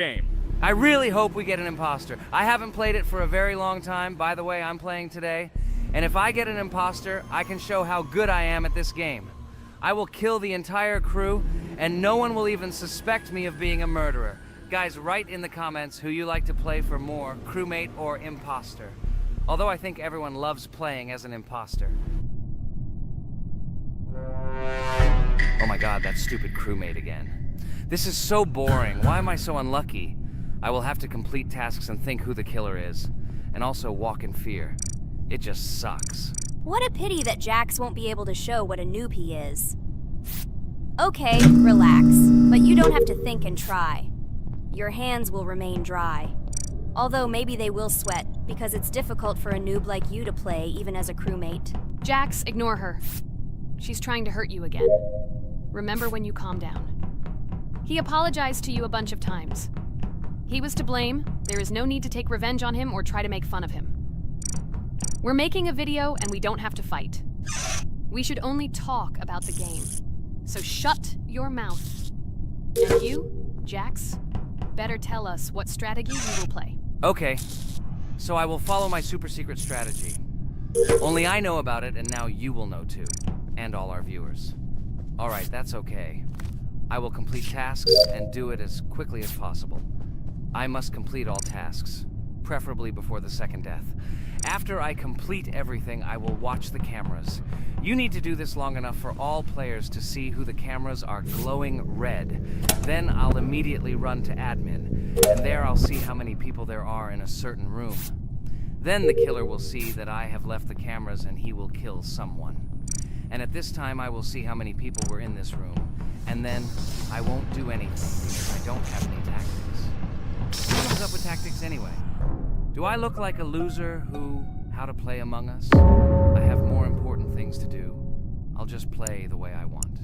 game. I really hope we get an imposter. I haven't played it for a very long time. By the way, I'm playing today. And if I get an imposter, I can show how good I am at this game. I will kill the entire crew, and no one will even suspect me of being a murderer. Guys, write in the comments who you like to play for more, crewmate or imposter. Although I think everyone loves playing as an imposter. Oh my god, that stupid crewmate again. This is so boring. Why am I so unlucky? I will have to complete tasks and think who the killer is, and also walk in fear. It just sucks. What a pity that Jax won't be able to show what a noob he is. Okay, relax, but you don't have to think and try. Your hands will remain dry. Although maybe they will sweat, because it's difficult for a noob like you to play, even as a crewmate. Jax, ignore her. She's trying to hurt you again. Remember when you calmed down. He apologized to you a bunch of times. He was to blame. There is no need to take revenge on him or try to make fun of him. We're making a video and we don't have to fight. We should only talk about the game. So shut your mouth. And you, Jax, better tell us what strategy you will play. Okay, so I will follow my super secret strategy. Only I know about it, and now you will know too. And all our viewers. Alright, that's okay. I will complete tasks and do it as quickly as possible. I must complete all tasks, preferably before the second death. After I complete everything, I will watch the cameras. You need to do this long enough for all players to see who the cameras are glowing red. Then I'll immediately run to admin, and there I'll see how many people there are in a certain room. Then the killer will see that I have left the cameras and he will kill someone. And at this time I will see how many people were in this room, and then I won't do anything because I don't have any tactics. Who comes up with tactics anyway? Do I look like a loser how to play Among Us? I have more important things to do. I'll just play the way I want.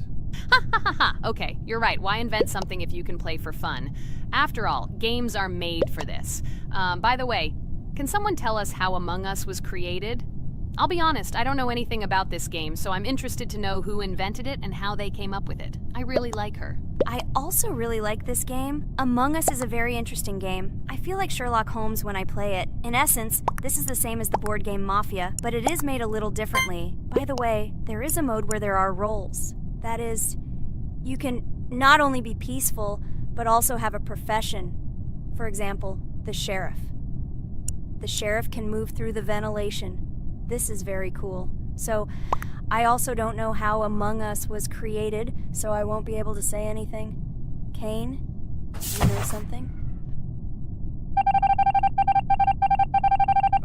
Ha ha ha ha! Okay, you're right. Why invent something if you can play for fun? After all, games are made for this. By the way, can someone tell us how Among Us was created? I'll be honest, I don't know anything about this game, so I'm interested to know who invented it and how they came up with it. I really like her. I also really like this game. Among Us is a very interesting game. I feel like Sherlock Holmes when I play it. In essence, this is the same as the board game Mafia, but it is made a little differently. By the way, there is a mode where there are roles. That is, you can not only be peaceful, but also have a profession. For example, the sheriff. The sheriff can move through the ventilation. This is very cool. So, I also don't know how Among Us was created, so I won't be able to say anything. Kane, you know something?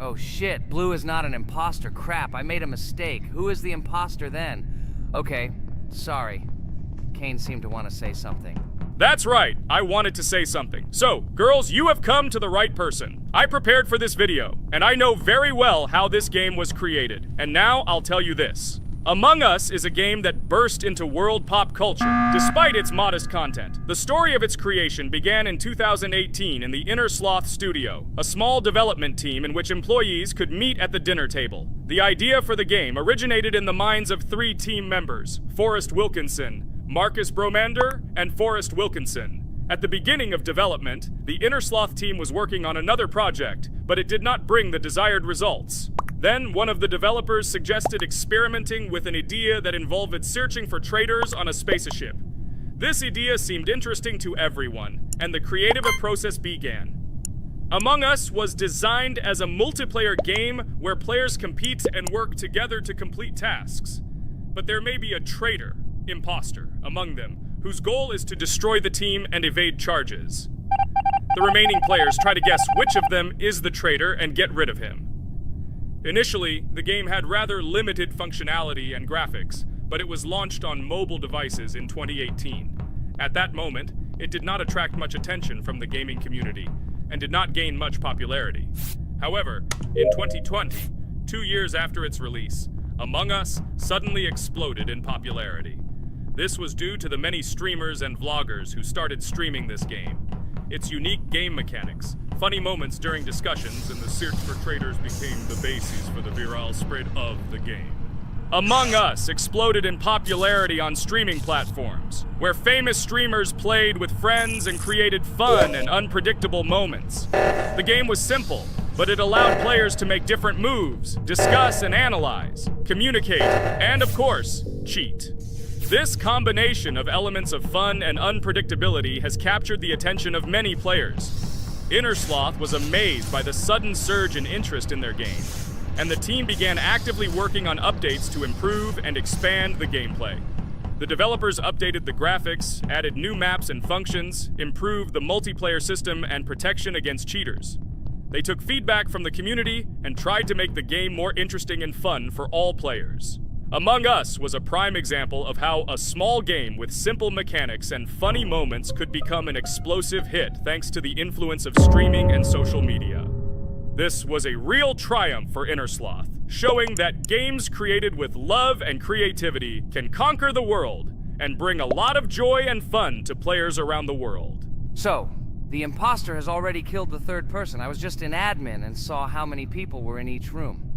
Oh shit, Blue is not an imposter. Crap, I made a mistake. Who is the imposter then? Okay, sorry. Kane seemed to want to say something. That's right, I wanted to say something. So, girls, you have come to the right person. I prepared for this video, and I know very well how this game was created. And now I'll tell you this. Among Us is a game that burst into world pop culture, despite its modest content. The story of its creation began in 2018 in the Inner Sloth Studio, a small development team in which employees could meet at the dinner table. The idea for the game originated in the minds of 3 team members, Forrest Wilkinson, Marcus Bromander, and Forrest Wilkinson. At the beginning of development, the Inner Sloth team was working on another project, but it did not bring the desired results. Then, one of the developers suggested experimenting with an idea that involved searching for traitors on a spaceship. This idea seemed interesting to everyone, and the creative process began. Among Us was designed as a multiplayer game where players compete and work together to complete tasks. But there may be a traitor, imposter, among them, whose goal is to destroy the team and evade charges. The remaining players try to guess which of them is the traitor and get rid of him. Initially, the game had rather limited functionality and graphics, but it was launched on mobile devices in 2018. At that moment, it did not attract much attention from the gaming community, and did not gain much popularity. However, in 2020, 2 years after its release, Among Us suddenly exploded in popularity. This was due to the many streamers and vloggers who started streaming this game. Its unique game mechanics, funny moments during discussions, and the search for traitors became the basis for the viral spread of the game. Among Us exploded in popularity on streaming platforms, where famous streamers played with friends and created fun and unpredictable moments. The game was simple, but it allowed players to make different moves, discuss and analyze, communicate, and of course, cheat. This combination of elements of fun and unpredictability has captured the attention of many players. Innersloth was amazed by the sudden surge in interest in their game, and the team began actively working on updates to improve and expand the gameplay. The developers updated the graphics, added new maps and functions, improved the multiplayer system and protection against cheaters. They took feedback from the community and tried to make the game more interesting and fun for all players. Among Us was a prime example of how a small game with simple mechanics and funny moments could become an explosive hit thanks to the influence of streaming and social media. This was a real triumph for Innersloth, showing that games created with love and creativity can conquer the world and bring a lot of joy and fun to players around the world. So, the imposter has already killed the third person. I was just in admin and saw how many people were in each room.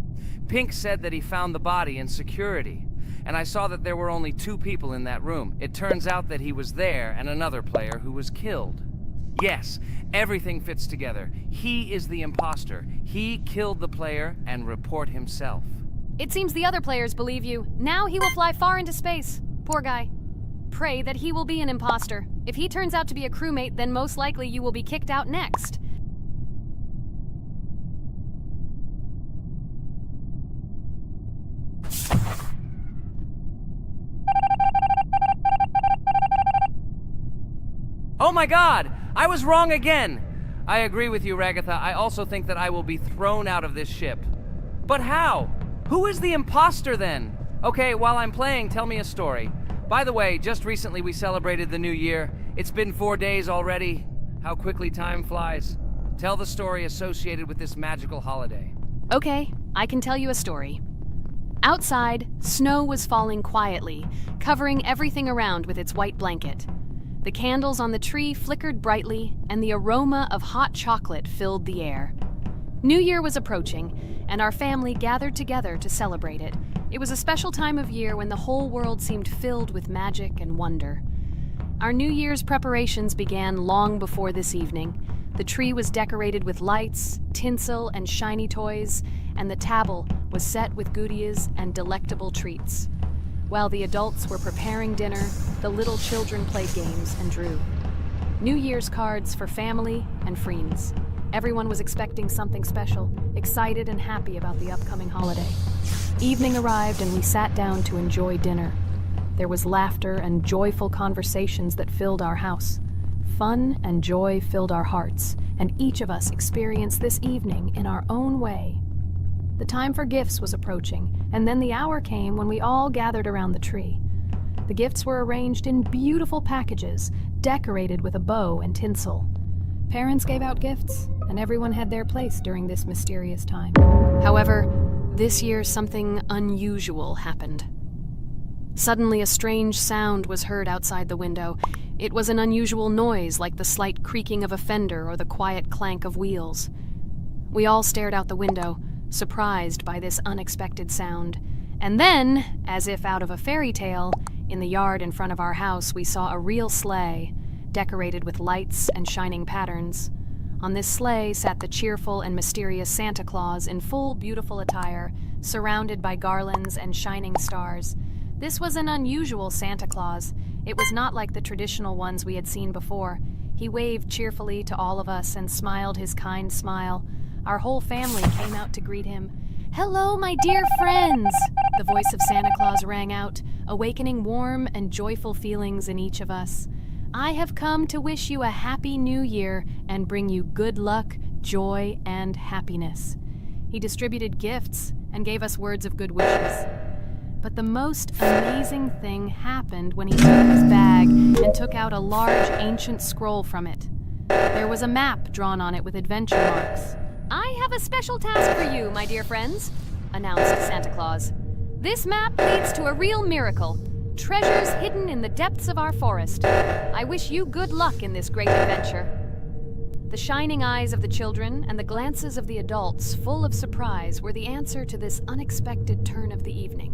Pink said that he found the body in security, and I saw that there were only 2 people in that room. It turns out that he was there and another player who was killed. Yes, everything fits together. He is the imposter. He killed the player and report himself. It seems the other players believe you. Now he will fly far into space. Poor guy. Pray that he will be an imposter. If he turns out to be a crewmate, then most likely you will be kicked out next. Oh my god! I was wrong again! I agree with you, Ragatha. I also think that I will be thrown out of this ship. But how? Who is the imposter then? Okay, while I'm playing, tell me a story. By the way, just recently we celebrated the new year. It's been 4 days already. How quickly time flies. Tell the story associated with this magical holiday. Okay, I can tell you a story. Outside, snow was falling quietly, covering everything around with its white blanket. The candles on the tree flickered brightly, and the aroma of hot chocolate filled the air. New Year was approaching, and our family gathered together to celebrate it. It was a special time of year when the whole world seemed filled with magic and wonder. Our New Year's preparations began long before this evening. The tree was decorated with lights, tinsel, and shiny toys, and the table was set with goodies and delectable treats. While the adults were preparing dinner, the little children played games and drew. New Year's cards for family and friends. Everyone was expecting something special, excited and happy about the upcoming holiday. Evening arrived and we sat down to enjoy dinner. There was laughter and joyful conversations that filled our house. Fun and joy filled our hearts, and each of us experienced this evening in our own way. The time for gifts was approaching, and then the hour came when we all gathered around the tree. The gifts were arranged in beautiful packages, decorated with a bow and tinsel. Parents gave out gifts, and everyone had their place during this mysterious time. However, this year something unusual happened. Suddenly a strange sound was heard outside the window. It was an unusual noise, like the slight creaking of a fender or the quiet clank of wheels. We all stared out the window, surprised by this unexpected sound. And then, as if out of a fairy tale, in the yard in front of our house we saw a real sleigh, decorated with lights and shining patterns. On this sleigh sat the cheerful and mysterious Santa Claus in full beautiful attire, surrounded by garlands and shining stars. This was an unusual Santa Claus. It was not like the traditional ones we had seen before. He waved cheerfully to all of us and smiled his kind smile. Our whole family came out to greet him. "Hello, my dear friends!" The voice of Santa Claus rang out, awakening warm and joyful feelings in each of us. "I have come to wish you a happy new year and bring you good luck, joy, and happiness." He distributed gifts and gave us words of good wishes. But the most amazing thing happened when he took his bag and took out a large ancient scroll from it. There was a map drawn on it with adventure marks. "I have a special task for you, my dear friends," announced Santa Claus. "This map leads to a real miracle. Treasures hidden in the depths of our forest. I wish you good luck in this great adventure." The shining eyes of the children and the glances of the adults, full of surprise, were the answer to this unexpected turn of the evening.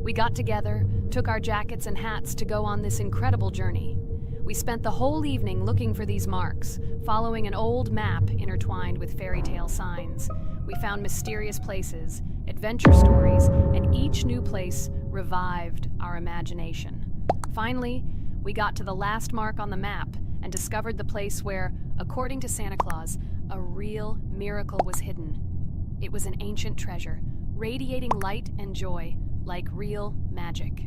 We got together, took our jackets and hats to go on this incredible journey. We spent the whole evening looking for these marks, following an old map intertwined with fairy tale signs. We found mysterious places, adventure stories, and each new place revived our imagination. Finally, we got to the last mark on the map and discovered the place where, according to Santa Claus, a real miracle was hidden. It was an ancient treasure, radiating light and joy like real magic.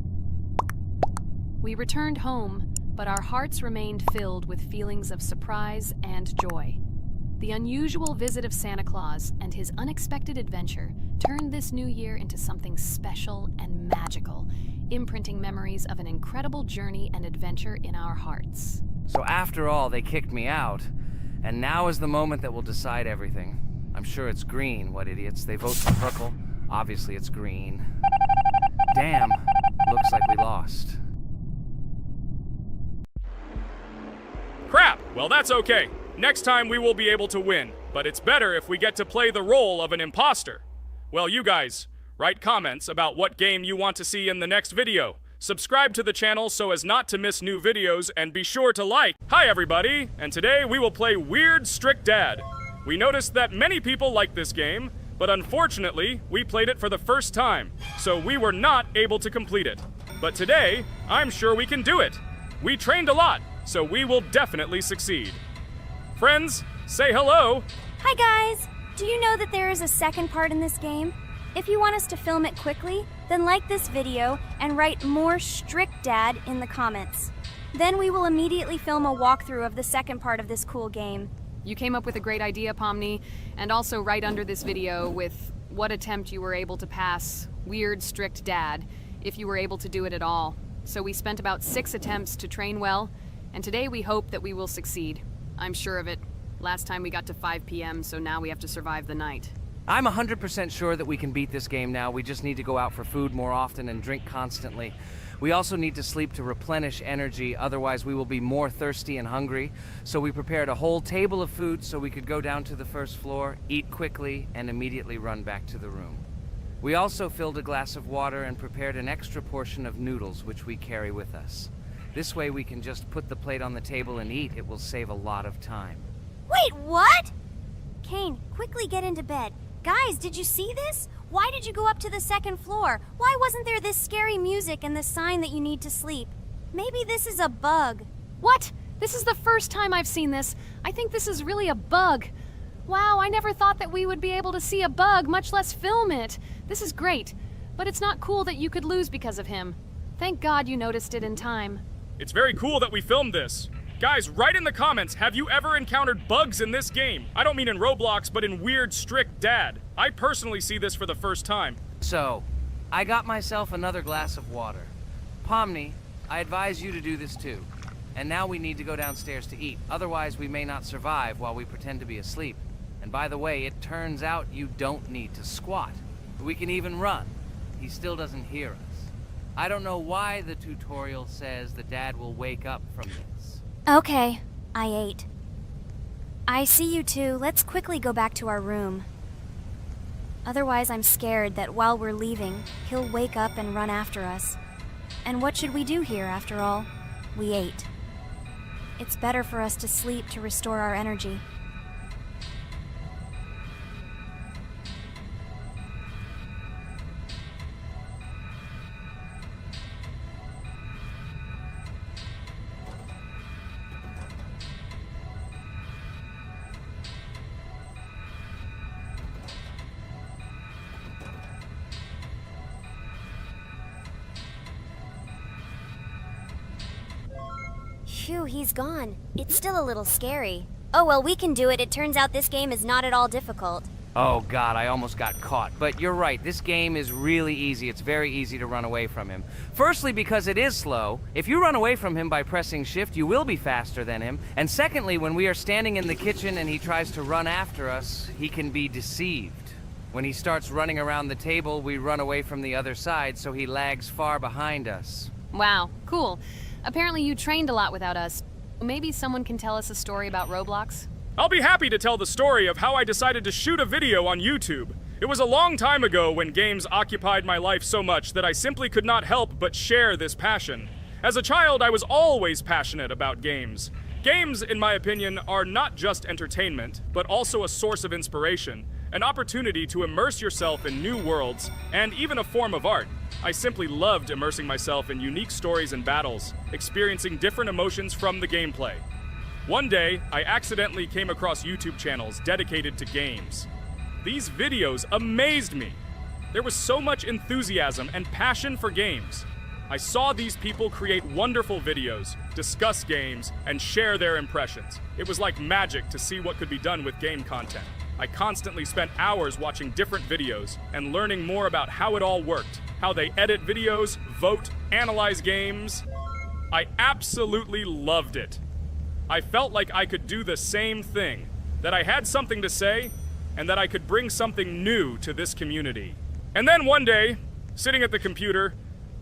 We returned home, but our hearts remained filled with feelings of surprise and joy. The unusual visit of Santa Claus and his unexpected adventure turned this new year into something special and magical, imprinting memories of an incredible journey and adventure in our hearts. So after all, they kicked me out, and now is the moment that will decide everything. I'm sure it's green, what idiots. They vote for purple. Obviously it's green. Damn, looks like we lost. Crap! Well, that's okay. Next time we will be able to win, but it's better if we get to play the role of an imposter. Well, you guys, write comments about what game you want to see in the next video. Subscribe to the channel so as not to miss new videos, and be sure to like. Hi everybody, and today we will play Weird Strict Dad. We noticed that many people like this game, but unfortunately, we played it for the first time, so we were not able to complete it. But today, I'm sure we can do it. We trained a lot, so we will definitely succeed. Friends, say hello. Hi guys! Do you know that there is a second part in this game? If you want us to film it quickly, then like this video and write more strict dad in the comments. Then we will immediately film a walkthrough of the second part of this cool game. You came up with a great idea, Pomni, and also right under this video with what attempt you were able to pass Weird Strict Dad, if you were able to do it at all. So we spent about 6 attempts to train well, and today we hope that we will succeed. I'm sure of it. Last time we got to 5 p.m., so now we have to survive the night. I'm 100% sure that we can beat this game now. We just need to go out for food more often and drink constantly. We also need to sleep to replenish energy, otherwise we will be more thirsty and hungry. So we prepared a whole table of food so we could go down to the first floor, eat quickly, and immediately run back to the room. We also filled a glass of water and prepared an extra portion of noodles, which we carry with us. This way we can just put the plate on the table and eat. It will save a lot of time. Wait, what? Kane, quickly get into bed. Guys, did you see this? Why did you go up to the second floor? Why wasn't there this scary music and the sign that you need to sleep? Maybe this is a bug. What? This is the first time I've seen this. I think this is really a bug. Wow, I never thought that we would be able to see a bug, much less film it. This is great, but it's not cool that you could lose because of him. Thank God you noticed it in time. It's very cool that we filmed this. Guys, write in the comments, have you ever encountered bugs in this game? I don't mean in Roblox, but in Weird Strict Dad. I personally see this for the first time. So, I got myself another glass of water. Pomni, I advise you to do this too. And now we need to go downstairs to eat. Otherwise, we may not survive while we pretend to be asleep. And by the way, it turns out you don't need to squat. We can even run. He still doesn't hear us. I don't know why the tutorial says that Dad will wake up from this. Okay, I ate. I see you two. Let's quickly go back to our room. Otherwise, I'm scared that while we're leaving, he'll wake up and run after us. And what should we do here, after all? We ate. It's better for us to sleep to restore our energy. Phew, he's gone. It's still a little scary. Oh well, we can do it. It turns out this game is not at all difficult. Oh God, I almost got caught. But you're right, this game is really easy. It's very easy to run away from him. Firstly, because it is slow. If you run away from him by pressing shift, you will be faster than him. And secondly, when we are standing in the kitchen and he tries to run after us, he can be deceived. When he starts running around the table, we run away from the other side, so he lags far behind us. Wow, cool. Apparently you trained a lot without us. Maybe someone can tell us a story about Roblox? I'll be happy to tell the story of how I decided to shoot a video on YouTube. It was a long time ago when games occupied my life so much that I simply could not help but share this passion. As a child, I was always passionate about games. Games, in my opinion, are not just entertainment, but also a source of inspiration, an opportunity to immerse yourself in new worlds, and even a form of art. I simply loved immersing myself in unique stories and battles, experiencing different emotions from the gameplay. One day, I accidentally came across YouTube channels dedicated to games. These videos amazed me. There was so much enthusiasm and passion for games. I saw these people create wonderful videos, discuss games, and share their impressions. It was like magic to see what could be done with game content. I constantly spent hours watching different videos and learning more about how it all worked, how they edit videos, vote, analyze games. I absolutely loved it. I felt like I could do the same thing, that I had something to say, and that I could bring something new to this community. And then one day, sitting at the computer,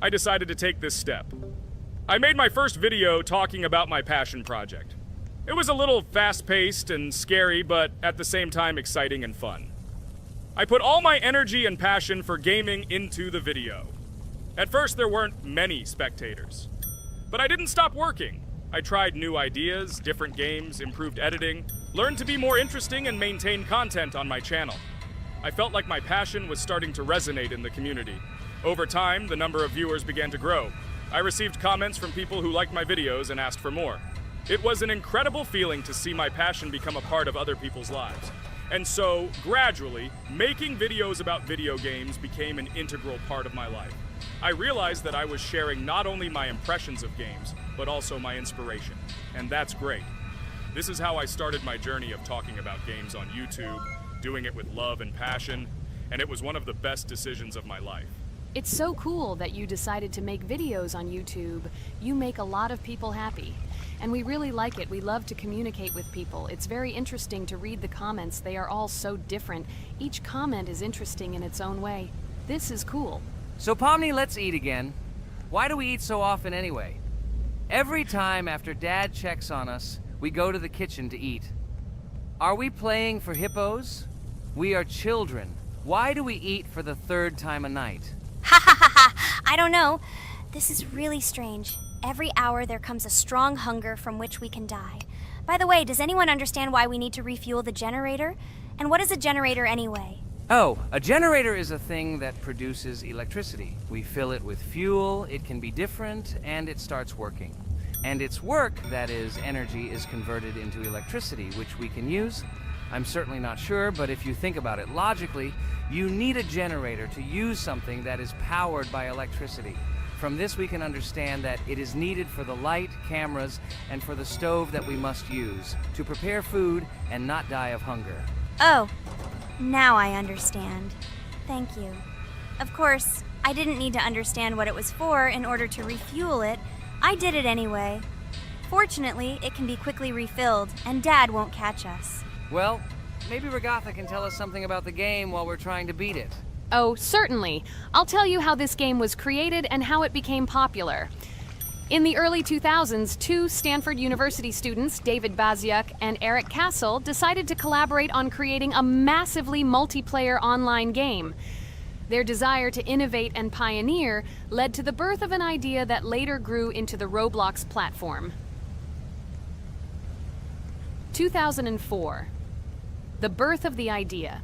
I decided to take this step. I made my first video talking about my passion project. It was a little fast-paced and scary, but at the same time exciting and fun. I put all my energy and passion for gaming into the video. At first, there weren't many spectators. But I didn't stop working. I tried new ideas, different games, improved editing, learned to be more interesting, and maintain content on my channel. I felt like my passion was starting to resonate in the community. Over time, the number of viewers began to grow. I received comments from people who liked my videos and asked for more. It was an incredible feeling to see my passion become a part of other people's lives. And so, gradually, making videos about video games became an integral part of my life. I realized that I was sharing not only my impressions of games, but also my inspiration. And that's great. This is how I started my journey of talking about games on YouTube, doing it with love and passion, and it was one of the best decisions of my life. It's so cool that you decided to make videos on YouTube. You make a lot of people happy. And we really like it. We love to communicate with people. It's very interesting to read the comments. They are all so different. Each comment is interesting in its own way. This is cool. So Pomni, let's eat again. Why do we eat so often anyway? Every time after Dad checks on us, we go to the kitchen to eat. Are we playing for hippos? We are children. Why do we eat for the third time a night? Ha ha ha ha! I don't know. This is really strange. Every hour there comes a strong hunger from which we can die. By the way, does anyone understand why we need to refuel the generator? And what is a generator anyway? Oh, a generator is a thing that produces electricity. We fill it with fuel, it can be different, and it starts working. And its work, that is, energy, is converted into electricity, which we can use. I'm certainly not sure, but if you think about it logically, you need a generator to use something that is powered by electricity. From this we can understand that it is needed for the light, cameras, and for the stove that we must use, to prepare food and not die of hunger. Oh, now I understand. Thank you. Of course, I didn't need to understand what it was for in order to refuel it. I did it anyway. Fortunately, it can be quickly refilled, and Dad won't catch us. Well, maybe Ragatha can tell us something about the game while we're trying to beat it. Oh, certainly. I'll tell you how this game was created and how it became popular. In the early 2000s, two Stanford University students, David Baziuk and Eric Castle, decided to collaborate on creating a massively multiplayer online game. Their desire to innovate and pioneer led to the birth of an idea that later grew into the Roblox platform. 2004. The birth of the idea.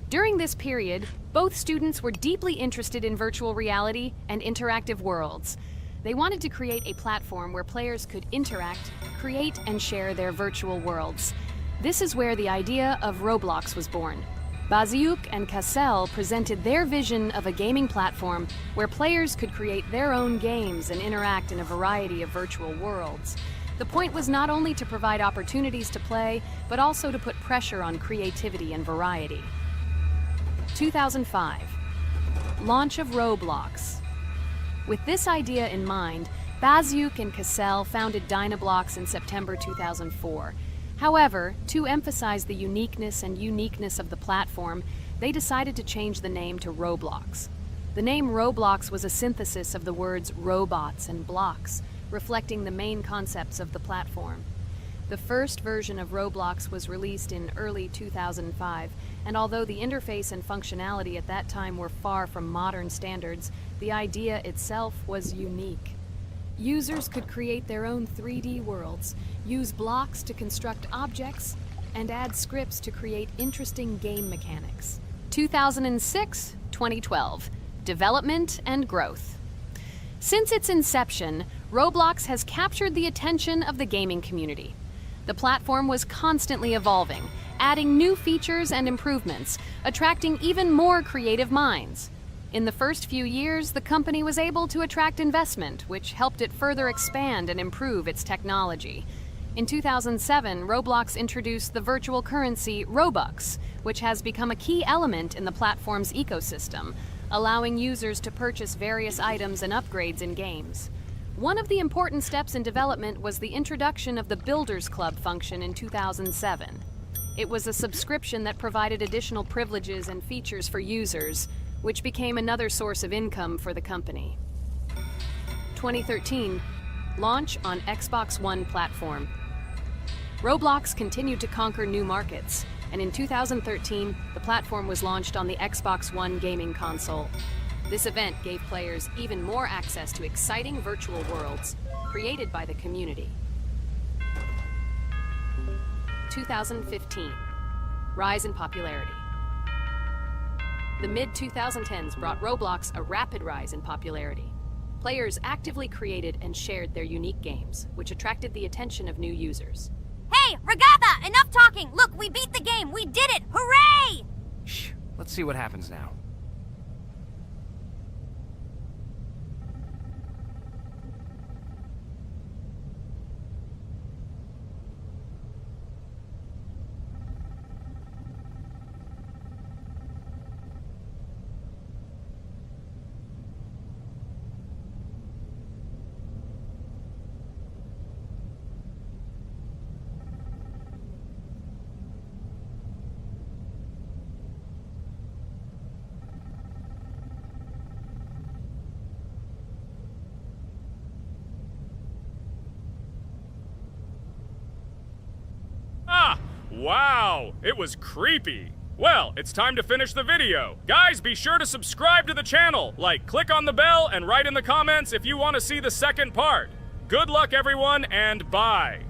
During this period, both students were deeply interested in virtual reality and interactive worlds. They wanted to create a platform where players could interact, create, and share their virtual worlds. This is where the idea of Roblox was born. Baziuk and Cassell presented their vision of a gaming platform where players could create their own games and interact in a variety of virtual worlds. The point was not only to provide opportunities to play, but also to put pressure on creativity and variety. 2005. Launch of Roblox. With this idea in mind, Baziuk and Cassell founded Dynablocks in September 2004. However, to emphasize the uniqueness of the platform, they decided to change the name to Roblox. The name Roblox was a synthesis of the words robots and blocks, reflecting the main concepts of the platform. The first version of Roblox was released in early 2005, and although the interface and functionality at that time were far from modern standards, the idea itself was unique. Users could create their own 3D worlds, use blocks to construct objects, and add scripts to create interesting game mechanics. 2006-2012, development and growth. Since its inception, Roblox has captured the attention of the gaming community. The platform was constantly evolving, adding new features and improvements, attracting even more creative minds. In the first few years, the company was able to attract investment, which helped it further expand and improve its technology. In 2007, Roblox introduced the virtual currency Robux, which has become a key element in the platform's ecosystem, allowing users to purchase various items and upgrades in games. One of the important steps in development was the introduction of the Builders Club function in 2007. It was a subscription that provided additional privileges and features for users, which became another source of income for the company. 2013, launch on Xbox One platform. Roblox continued to conquer new markets, and in 2013, the platform was launched on the Xbox One gaming console. This event gave players even more access to exciting virtual worlds created by the community. 2015, rise in popularity. The mid-2010s brought Roblox a rapid rise in popularity. Players actively created and shared their unique games, which attracted the attention of new users. Hey, Regatha! Enough talking! Look, we beat the game! We did it! Hooray! Shh, let's see what happens now. Wow, it was creepy. Well, it's time to finish the video. Guys, be sure to subscribe to the channel, click on the bell, and write in the comments if you want to see the second part. Good luck, everyone, and bye.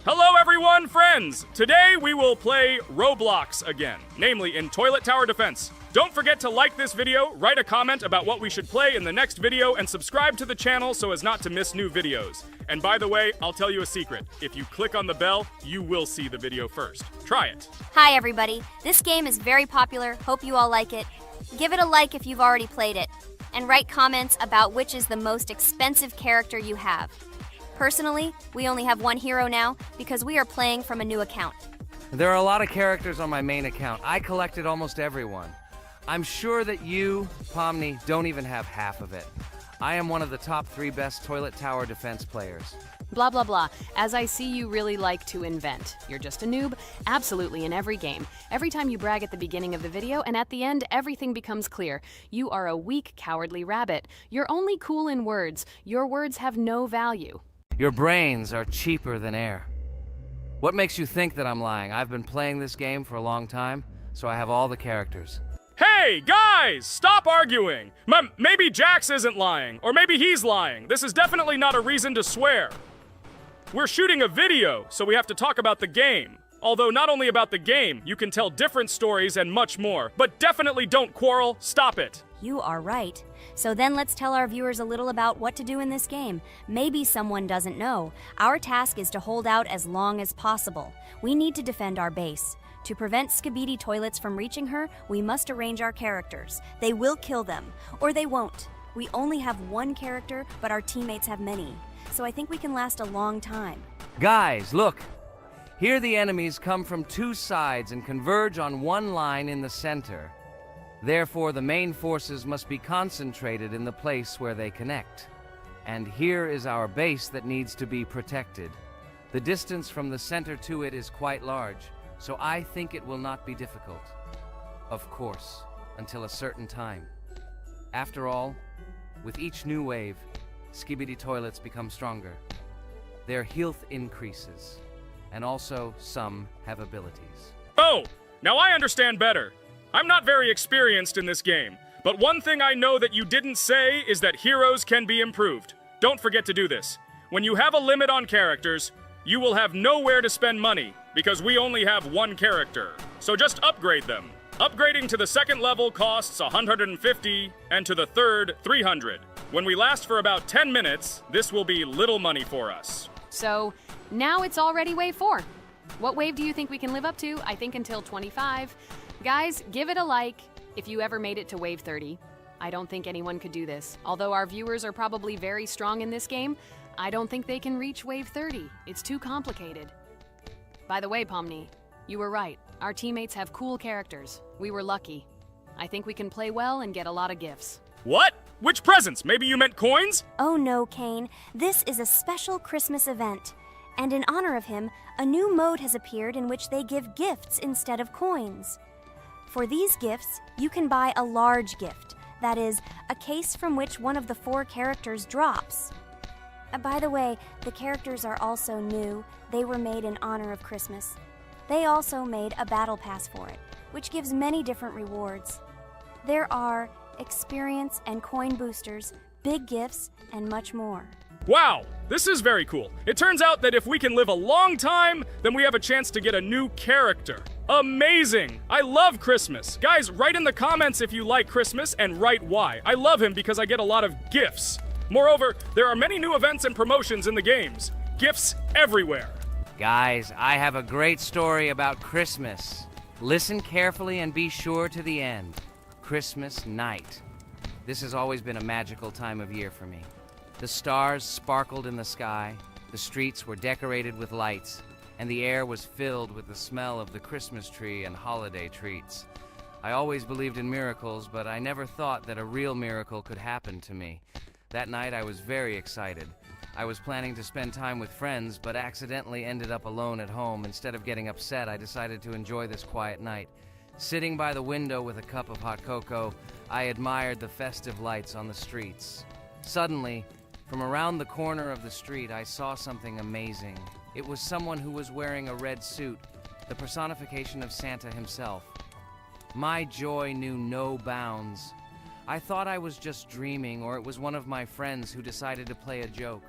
Hello, everyone, friends. Today we will play Roblox again, namely in Toilet Tower Defense. Don't forget to like this video, write a comment about what we should play in the next video, and subscribe to the channel so as not to miss new videos. And by the way, I'll tell you a secret. If you click on the bell, you will see the video first. Try it. Hi, everybody. This game is very popular. Hope you all like it. Give it a like if you've already played it. And write comments about which is the most expensive character you have. Personally, we only have one hero now because we are playing from a new account. There are a lot of characters on my main account. I collected almost everyone. I'm sure that you, Pomni, don't even have half of it. I am one of the top 3 best Toilet Tower Defense players. Blah, blah, blah. As I see, you really like to invent. You're just a noob, absolutely in every game. Every time you brag at the beginning of the video, and at the end, everything becomes clear. You are a weak, cowardly rabbit. You're only cool in words. Your words have no value. Your brains are cheaper than air. What makes you think that I'm lying? I've been playing this game for a long time, so I have all the characters. Hey, guys! Stop arguing! Maybe Jax isn't lying, or maybe he's lying. This is definitely not a reason to swear. We're shooting a video, so we have to talk about the game. Although not only about the game, you can tell different stories and much more. But definitely don't quarrel. Stop it. You are right. So then let's tell our viewers a little about what to do in this game. Maybe someone doesn't know. Our task is to hold out as long as possible. We need to defend our base. To prevent Skibidi Toilets from reaching her, we must arrange our characters. They will kill them, or they won't. We only have one character, but our teammates have many. So I think we can last a long time. Guys, look! Here the enemies come from 2 sides and converge on one line in the center. Therefore, the main forces must be concentrated in the place where they connect. And here is our base that needs to be protected. The distance from the center to it is quite large, so I think it will not be difficult. Of course, until a certain time. After all, with each new wave, Skibidi Toilets become stronger. Their health increases, and also some have abilities. Oh, now I understand better. I'm not very experienced in this game, but one thing I know that you didn't say is that heroes can be improved. Don't forget to do this. When you have a limit on characters, you will have nowhere to spend money, because we only have one character. So just upgrade them. Upgrading to the second level costs 150, and to the third, 300. When we last for about 10 minutes, this will be little money for us. So, now it's already wave 4. What wave do you think we can live up to? I think until 25. Guys, give it a like if you ever made it to wave 30. I don't think anyone could do this. Although our viewers are probably very strong in this game, I don't think they can reach wave 30. It's too complicated. By the way, Pomni, you were right. Our teammates have cool characters. We were lucky. I think we can play well and get a lot of gifts. What? Which presents? Maybe you meant coins? Oh no, Kane. This is a special Christmas event. And in honor of him, a new mode has appeared in which they give gifts instead of coins. For these gifts, you can buy a large gift. That is, a case from which one of the 4 characters drops. By the way, the characters are also new. They were made in honor of Christmas. They also made a battle pass for it, which gives many different rewards. There are experience and coin boosters, big gifts, and much more. Wow, this is very cool. It turns out that if we can live a long time, then we have a chance to get a new character. Amazing! I love Christmas. Guys, write in the comments if you like Christmas and write why. I love him because I get a lot of gifts. Moreover, there are many new events and promotions in the games. Gifts everywhere. Guys, I have a great story about Christmas. Listen carefully and be sure to the end. Christmas night. This has always been a magical time of year for me. The stars sparkled in the sky, the streets were decorated with lights, and the air was filled with the smell of the Christmas tree and holiday treats. I always believed in miracles, but I never thought that a real miracle could happen to me. That night I was very excited. I was planning to spend time with friends, but accidentally ended up alone at home. Instead of getting upset, I decided to enjoy this quiet night. Sitting by the window with a cup of hot cocoa, I admired the festive lights on the streets. Suddenly, from around the corner of the street, I saw something amazing. It was someone who was wearing a red suit, the personification of Santa himself. My joy knew no bounds. I thought I was just dreaming, or it was one of my friends who decided to play a joke.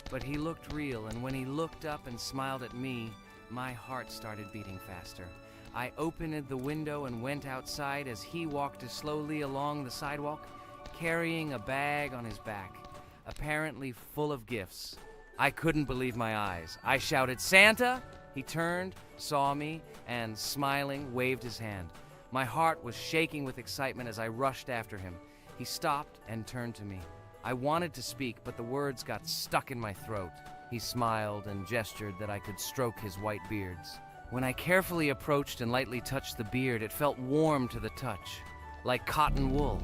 But he looked real, and when he looked up and smiled at me, my heart started beating faster. I opened the window and went outside as he walked slowly along the sidewalk, carrying a bag on his back, apparently full of gifts. I couldn't believe my eyes. I shouted, "Santa!" He turned, saw me, and smiling, waved his hand. My heart was shaking with excitement as I rushed after him. He stopped and turned to me. I wanted to speak, but the words got stuck in my throat. He smiled and gestured that I could stroke his white beards. When I carefully approached and lightly touched the beard, it felt warm to the touch, like cotton wool.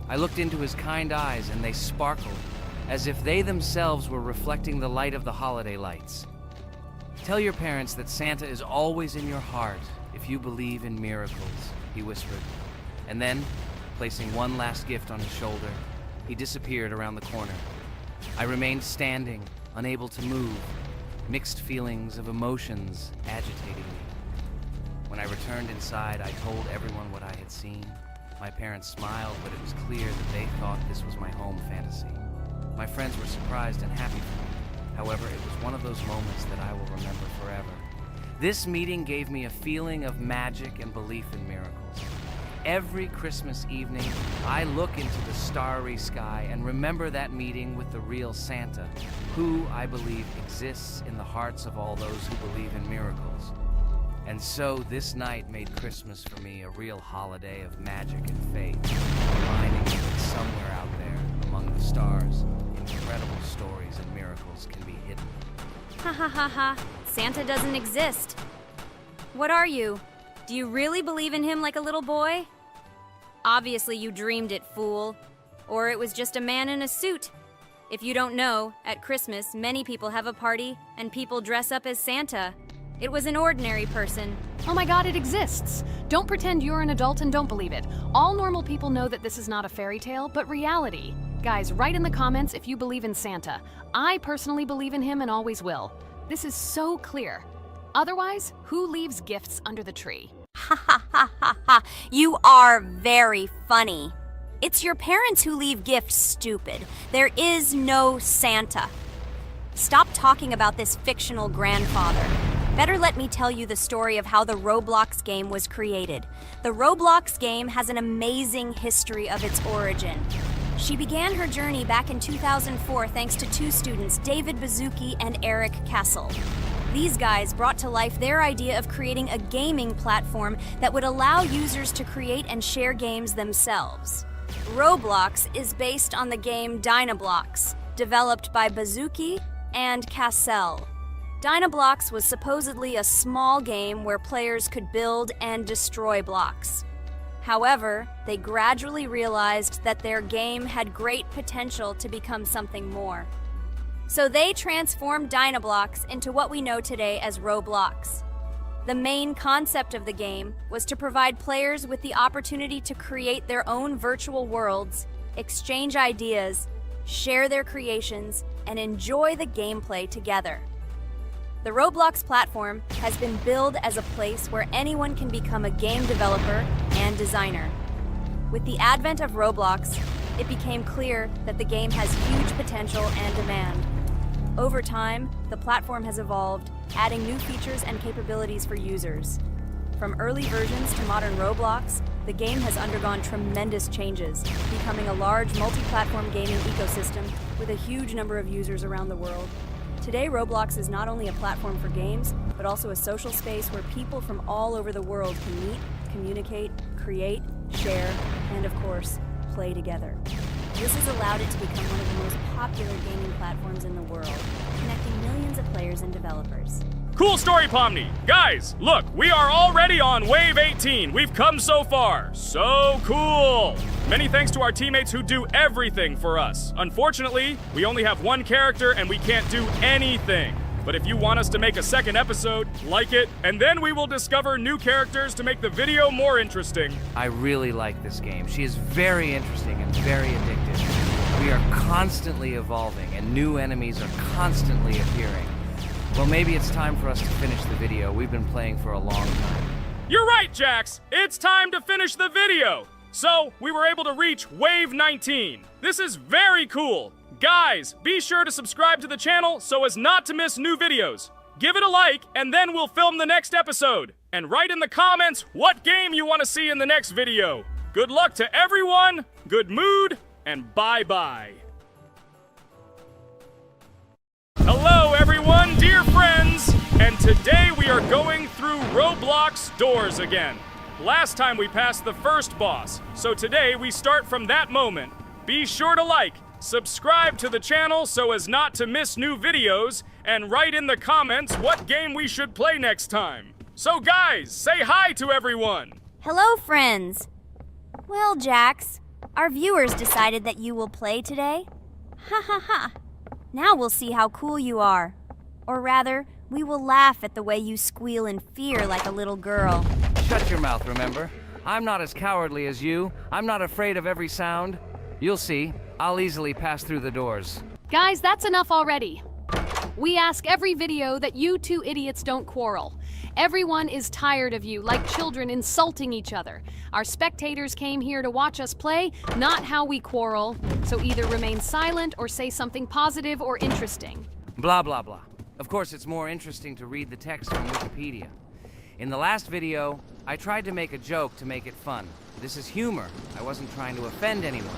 I looked into his kind eyes, and they sparkled, as if they themselves were reflecting the light of the holiday lights. Tell your parents that Santa is always in your heart if you believe in miracles, he whispered. And then, placing one last gift on his shoulder, he disappeared around the corner. I remained standing, unable to move, mixed feelings of emotions agitating me. When I returned inside, I told everyone what I had seen. My parents smiled, but it was clear that they thought this was my home fantasy. My friends were surprised and happy for me. However, it was one of those moments that I will remember forever. This meeting gave me a feeling of magic and belief in miracles. Every Christmas evening, I look into the starry sky and remember that meeting with the real Santa, who, I believe, exists in the hearts of all those who believe in miracles. And so this night made Christmas for me a real holiday of magic and faith, reminding me that somewhere out there, among the stars, incredible stories and miracles can be hidden. Ha ha ha ha. Santa doesn't exist. What are you? Do you really believe in him like a little boy? Obviously you dreamed it, fool. Or it was just a man in a suit. If you don't know, at Christmas, many people have a party and people dress up as Santa. It was an ordinary person. Oh my god, it exists! Don't pretend you're an adult and don't believe it. All normal people know that this is not a fairy tale, but reality. Guys, write in the comments if you believe in Santa. I personally believe in him and always will. This is so clear. Otherwise, who leaves gifts under the tree? Ha ha ha ha ha. You are very funny. It's your parents who leave gifts, stupid. There is no Santa. Stop talking about this fictional grandfather. Better let me tell you the story of how the Roblox game was created. The Roblox game has an amazing history of its origin. She began her journey back in 2004 thanks to two students, David Bazuki and Eric Castle. These guys brought to life their idea of creating a gaming platform that would allow users to create and share games themselves. Roblox is based on the game Dynablox, developed by Bazuki and Cassell. Dynablox was supposedly a small game where players could build and destroy blocks. However, they gradually realized that their game had great potential to become something more. So they transformed Dynablox into what we know today as Roblox. The main concept of the game was to provide players with the opportunity to create their own virtual worlds, exchange ideas, share their creations, and enjoy the gameplay together. The Roblox platform has been billed as a place where anyone can become a game developer and designer. With the advent of Roblox, it became clear that the game has huge potential and demand. Over time, the platform has evolved, adding new features and capabilities for users. From early versions to modern Roblox, the game has undergone tremendous changes, becoming a large multi-platform gaming ecosystem with a huge number of users around the world. Today, Roblox is not only a platform for games, but also a social space where people from all over the world can meet, communicate, create, share, and of course, play together. This has allowed it to become one of the most popular gaming platforms in the world, connecting millions of players and developers. Cool story, Pomni. Guys, look, we are already on Wave 18. We've come so far. So cool. Many thanks to our teammates who do everything for us. Unfortunately, we only have one character and we can't do anything. But if you want us to make a second episode, like it, and then we will discover new characters to make the video more interesting. I really like this game. She is very interesting and very addictive. We are constantly evolving and new enemies are constantly appearing. Well, maybe it's time for us to finish the video. We've been playing for a long time. You're right, Jax. It's time to finish the video. So, we were able to reach Wave 19. This is very cool. Guys, be sure to subscribe to the channel so as not to miss new videos. Give it a like, and then we'll film the next episode. And write in the comments what game you want to see in the next video. Good luck to everyone, good mood, and bye-bye. Hello, everyone, dear friends, and today we are going through Roblox doors again. Last time we passed the first boss, so today we start from that moment. Be sure to like, subscribe to the channel so as not to miss new videos, and write in the comments what game we should play next time. So guys, say hi to everyone! Hello, friends! Well, Jax, our viewers decided that you will play today. Ha ha ha! Now we'll see how cool you are. Or rather, we will laugh at the way you squeal in fear like a little girl. Shut your mouth, remember? I'm not as cowardly as you. I'm not afraid of every sound. You'll see. I'll easily pass through the doors. Guys, that's enough already. We ask every video that you two idiots don't quarrel. Everyone is tired of you, like children insulting each other. Our spectators came here to watch us play, not how we quarrel. So either remain silent or say something positive or interesting. Blah, blah, blah. Of course, it's more interesting to read the text from Wikipedia. In the last video, I tried to make a joke to make it fun. This is humor. I wasn't trying to offend anyone.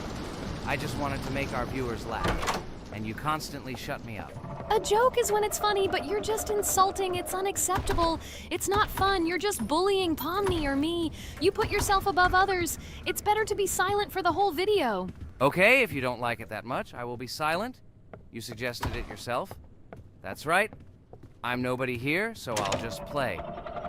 I just wanted to make our viewers laugh. And you constantly shut me up. A joke is when it's funny, but you're just insulting. It's unacceptable. It's not fun. You're just bullying Pomni or me. You put yourself above others. It's better to be silent for the whole video. Okay, if you don't like it that much, I will be silent. You suggested it yourself. That's right. I'm nobody here, so I'll just play.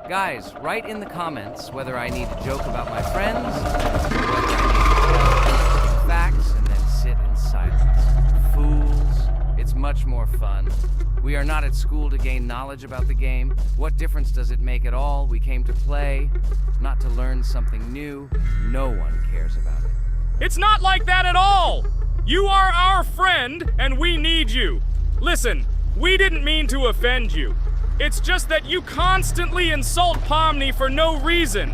Guys, write in the comments whether I need to joke about my friends, or whether I need to give facts and then sit in silence. Fools. It's much more fun. We are not at school to gain knowledge about the game. What difference does it make at all? We came to play, not to learn something new. No one cares about it. It's not like that at all! You are our friend, and we need you. Listen, we didn't mean to offend you. It's just that you constantly insult Pomni for no reason.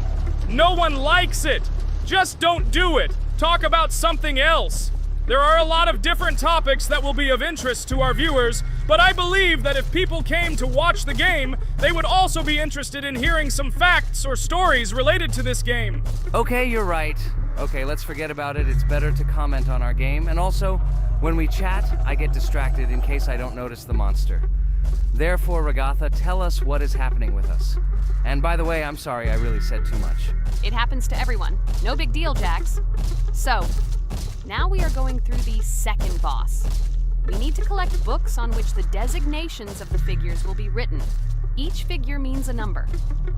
No one likes it. Just don't do it. Talk about something else. There are a lot of different topics that will be of interest to our viewers, but I believe that if people came to watch the game, they would also be interested in hearing some facts or stories related to this game. Okay, you're right. Okay, let's forget about it. It's better to comment on our game. And also, when we chat, I get distracted in case I don't notice the monster. Therefore, Ragatha, tell us what is happening with us. And by the way, I'm sorry, I really said too much. It happens to everyone. No big deal, Jax. So, now we are going through the second boss. We need to collect books on which the designations of the figures will be written. Each figure means a number.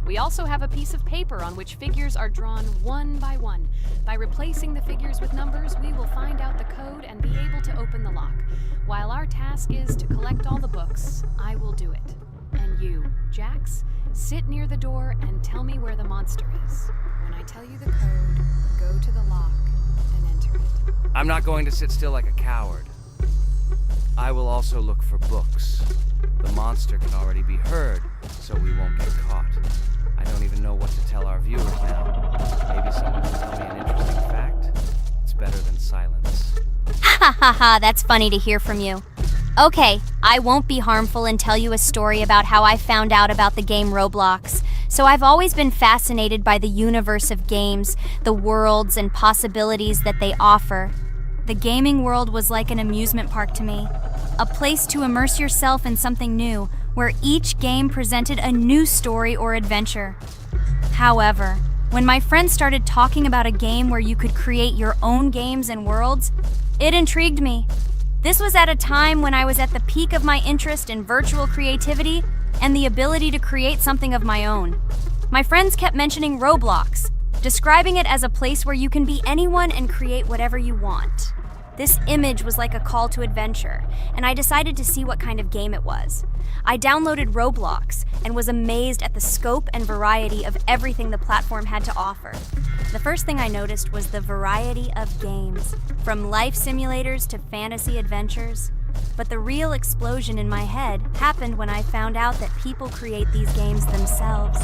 We also have a piece of paper on which figures are drawn one by one. By replacing the figures with numbers, we will find out the code and be able to open the lock. While our task is to collect all the books, I will do it. And you, Jax, sit near the door and tell me where the monster is. When I tell you the code, go to the lock and enter it. I'm not going to sit still like a coward. I will also look for books. The monster can already be heard, so we won't get caught. I don't even know what to tell our viewers now. Maybe someone will tell me an interesting fact. It's better than silence. Ha ha ha, that's funny to hear from you. Okay, I won't be harmful and tell you a story about how I found out about the game Roblox. So I've always been fascinated by the universe of games, the worlds and possibilities that they offer. The gaming world was like an amusement park to me, a place to immerse yourself in something new, where each game presented a new story or adventure. However, when my friends started talking about a game where you could create your own games and worlds, it intrigued me. This was at a time when I was at the peak of my interest in virtual creativity and the ability to create something of my own. My friends kept mentioning Roblox, describing it as a place where you can be anyone and create whatever you want. This image was like a call to adventure, and I decided to see what kind of game it was. I downloaded Roblox and was amazed at the scope and variety of everything the platform had to offer. The first thing I noticed was the variety of games, from life simulators to fantasy adventures. But the real explosion in my head happened when I found out that people create these games themselves.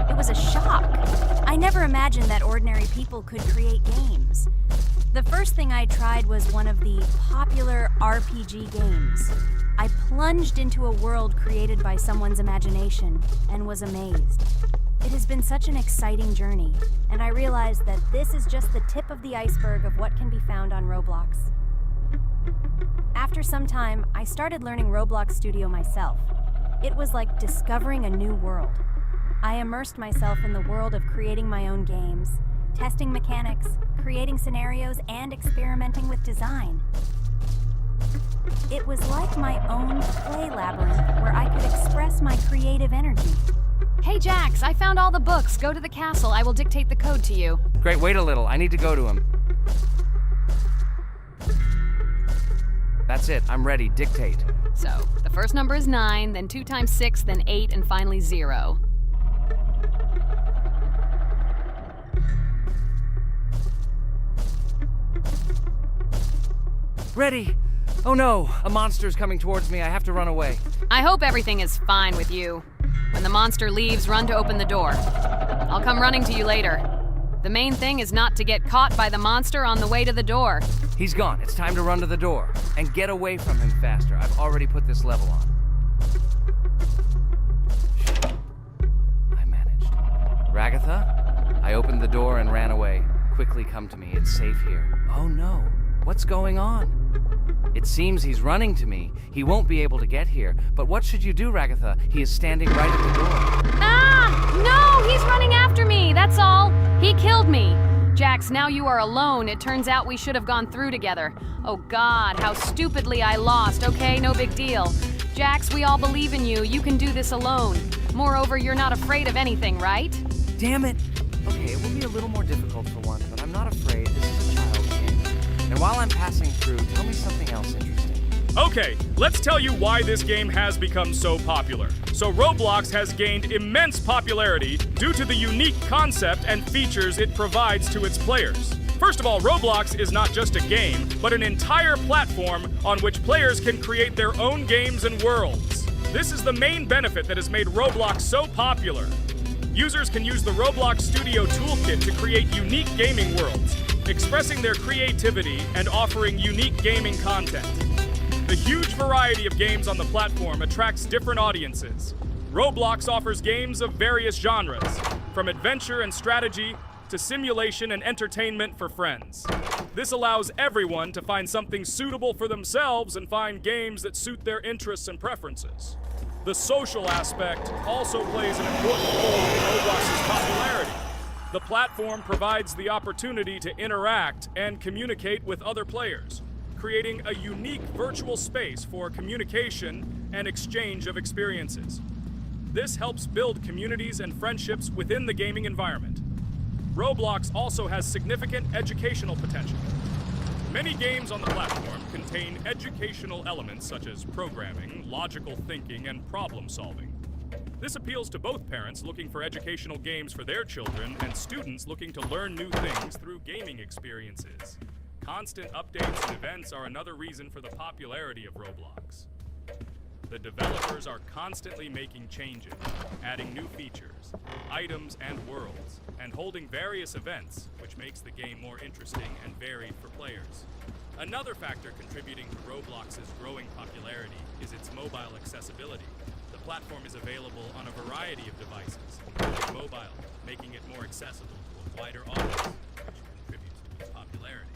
It was a shock. I never imagined that ordinary people could create games. The first thing I tried was one of the popular RPG games. I plunged into a world created by someone's imagination and was amazed. It has been such an exciting journey, and I realized that this is just the tip of the iceberg of what can be found on Roblox. After some time, I started learning Roblox Studio myself. It was like discovering a new world. I immersed myself in the world of creating my own games, testing mechanics, creating scenarios, and experimenting with design. It was like my own play labyrinth where I could express my creative energy. Hey Jax, I found all the books. Go to the castle. I will dictate the code to you. Great, wait a little. I need to go to him. That's it. I'm ready. Dictate. So, the first number is 9, then 2 times 6, then 8, and finally 0. Ready! Oh no! A monster's coming towards me. I have to run away. I hope everything is fine with you. When the monster leaves, run to open the door. I'll come running to you later. The main thing is not to get caught by the monster on the way to the door. He's gone. It's time to run to the door. And get away from him faster. I've already put this level on. I managed. Ragatha? I opened the door and ran away. Quickly come to me. It's safe here. Oh no. What's going on? It seems he's running to me. He won't be able to get here. But what should you do, Ragatha? He is standing right at the door. Ah! No! He's running after me! That's all! He killed me! Jax, now you are alone. It turns out we should have gone through together. Oh God, how stupidly I lost. Okay, no big deal. Jax, we all believe in you. You can do this alone. Moreover, you're not afraid of anything, right? Damn it! Okay, it will be a little more difficult for once, but I'm not afraid. This is a child's game. And while I'm passing through, tell me something else interesting. Okay, let's tell you why this game has become so popular. So Roblox has gained immense popularity due to the unique concept and features it provides to its players. First of all, Roblox is not just a game, but an entire platform on which players can create their own games and worlds. This is the main benefit that has made Roblox so popular. Users can use the Roblox Studio Toolkit to create unique gaming worlds, expressing their creativity and offering unique gaming content. The huge variety of games on the platform attracts different audiences. Roblox offers games of various genres, from adventure and strategy to simulation and entertainment for friends. This allows everyone to find something suitable for themselves and find games that suit their interests and preferences. The social aspect also plays an important role in Roblox's popularity. The platform provides the opportunity to interact and communicate with other players, creating a unique virtual space for communication and exchange of experiences. This helps build communities and friendships within the gaming environment. Roblox also has significant educational potential. Many games on the platform contain educational elements such as programming, logical thinking, and problem solving. This appeals to both parents looking for educational games for their children and students looking to learn new things through gaming experiences. Constant updates and events are another reason for the popularity of Roblox. The developers are constantly making changes, adding new features, items, and worlds, and holding various events, which makes the game more interesting and varied for players. Another factor contributing to Roblox's growing popularity is its mobile accessibility. The platform is available on a variety of devices, including mobile, making it more accessible to a wider audience, which contributes to its popularity.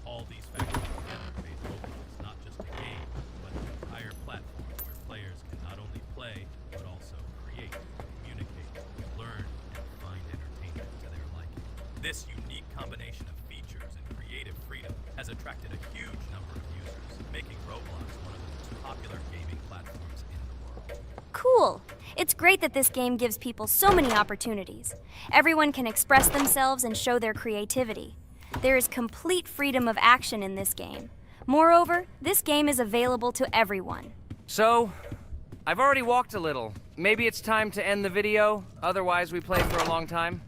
All these factors together made Roblox not just a game, but an entire platform where players can not only play, but also create, communicate, learn, and find entertainment to their liking. This unique combination of features and creative freedom has attracted a huge number of users, making Roblox one of the most popular gaming platforms in the world. Cool! It's great that this game gives people so many opportunities. Everyone can express themselves and show their creativity. There is complete freedom of action in this game. Moreover, this game is available to everyone. So, I've already walked a little. Maybe it's time to end the video, otherwise we play for a long time.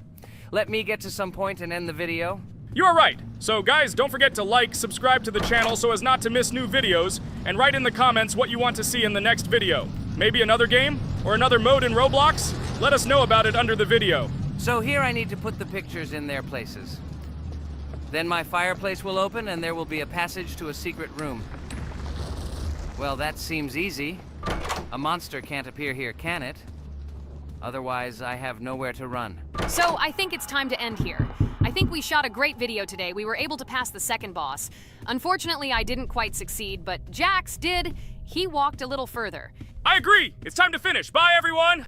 Let me get to some point and end the video. You are right. So guys, don't forget to like, subscribe to the channel so as not to miss new videos, and write in the comments what you want to see in the next video. Maybe another game? Or another mode in Roblox? Let us know about it under the video. So here I need to put the pictures in their places. Then my fireplace will open and there will be a passage to a secret room. Well, that seems easy. A monster can't appear here, can it? Otherwise, I have nowhere to run. So I think it's time to end here. I think we shot a great video today. We were able to pass the second boss. Unfortunately, I didn't quite succeed, but Jax did. He walked a little further. I agree! It's time to finish. Bye, everyone!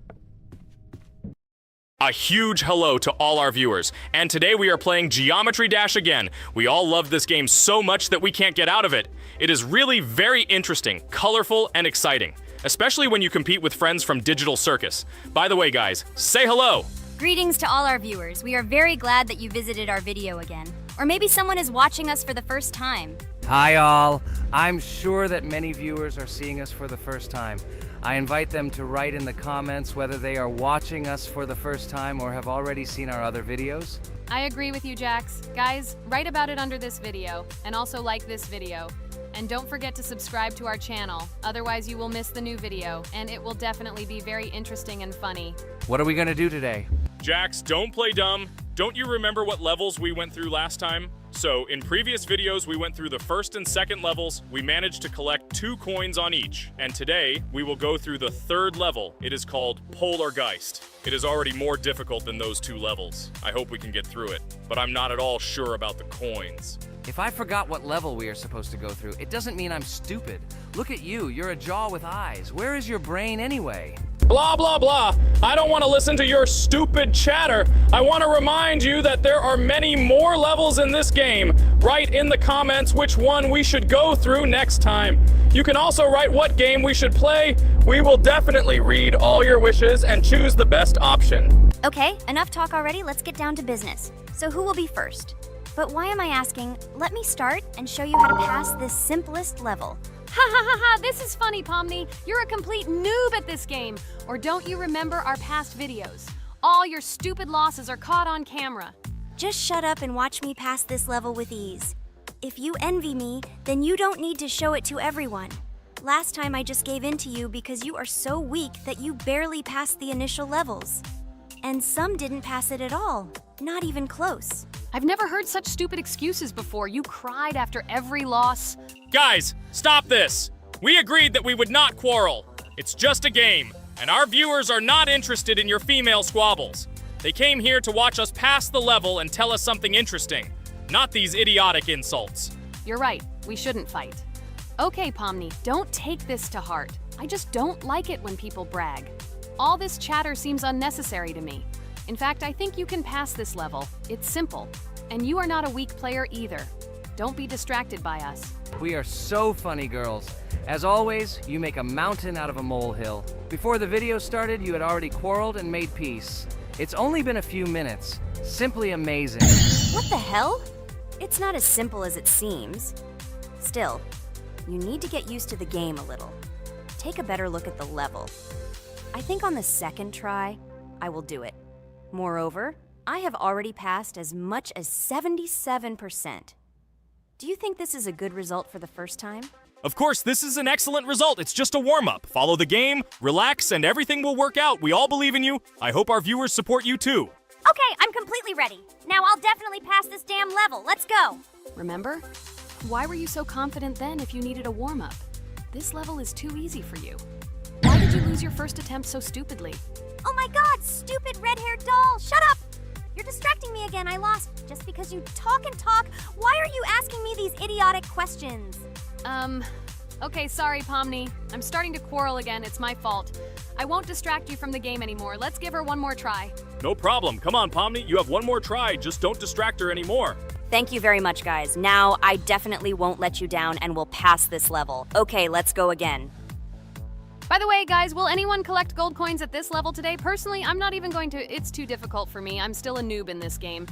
A huge hello to all our viewers, and today we are playing Geometry Dash again. We all love this game so much that we can't get out of it. It is really very interesting, colorful, and exciting, especially when you compete with friends from Digital Circus. By the way, guys, say hello! Greetings to all our viewers. We are very glad that you visited our video again. Or maybe someone is watching us for the first time. Hi all. I'm sure that many viewers are seeing us for the first time. I invite them to write in the comments whether they are watching us for the first time or have already seen our other videos. I agree with you, Jax. Guys, write about it under this video, and also like this video. And don't forget to subscribe to our channel, otherwise you will miss the new video, and it will definitely be very interesting and funny. What are we gonna do today? Jax, don't play dumb. Don't you remember what levels we went through last time? So, in previous videos, we went through the first and second levels. We managed to collect 2 coins on each. And today, we will go through the third level. It is called Polargeist. It is already more difficult than those 2 levels. I hope we can get through it, but I'm not at all sure about the coins. If I forgot what level we are supposed to go through, it doesn't mean I'm stupid. Look at you, you're a jaw with eyes. Where is your brain anyway? Blah, blah, blah. I don't want to listen to your stupid chatter. I want to remind you that there are many more levels in this game. Write in the comments which one we should go through next time. You can also write what game we should play. We will definitely read all your wishes and choose the best option. Okay, enough talk already. Let's get down to business. So who will be first? But why am I asking? Let me start and show you how to pass this simplest level. Ha ha ha ha, this is funny, Pomni. You're a complete noob at this game. Or don't you remember our past videos? All your stupid losses are caught on camera. just shut up and watch me pass this level with ease. If you envy me, then you don't need to show it to everyone. Last time I just gave in to you because you are so weak that you barely passed the initial levels. And some didn't pass it at all, not even close. I've never heard such stupid excuses before. You cried after every loss. Guys, stop this! We agreed that we would not quarrel. It's just a game, and our viewers are not interested in your female squabbles. They came here to watch us pass the level and tell us something interesting, not these idiotic insults. You're right, we shouldn't fight. Okay, Pomni, don't take this to heart. I just don't like it when people brag. All this chatter seems unnecessary to me. In fact, I think you can pass this level. It's simple. And you are not a weak player either. Don't be distracted by us. We are so funny, girls. As always, you make a mountain out of a molehill. Before the video started, you had already quarreled and made peace. It's only been a few minutes. Simply amazing. What the hell? It's not as simple as it seems. Still, you need to get used to the game a little. Take a better look at the level. I think on the second try, I will do it. Moreover, I have already passed as much as 77%. Do you think this is a good result for the first time? Of course, this is an excellent result. It's just a warm-up. Follow the game, relax, and everything will work out. We all believe in you. I hope our viewers support you too. Okay, I'm completely ready. Now I'll definitely pass this damn level. Let's go. Remember? Why were you so confident then if you needed a warm-up? This level is too easy for you. Why did you lose your first attempt so stupidly? Oh my god, stupid red-haired doll! Shut up! You're distracting me again. I lost. Just because you talk and talk, why are you asking me these idiotic questions? Okay, sorry, Pomni. I'm starting to quarrel again. It's my fault. I won't distract you from the game anymore. Let's give her one more try. No problem. Come on, Pomni. You have one more try. Just don't distract her anymore. Thank you very much, guys. Now, I definitely won't let you down and will pass this level. Okay, let's go again. By the way, guys, will anyone collect gold coins at this level today? Personally, I'm not even going to. It's too difficult for me. I'm still a noob in this game.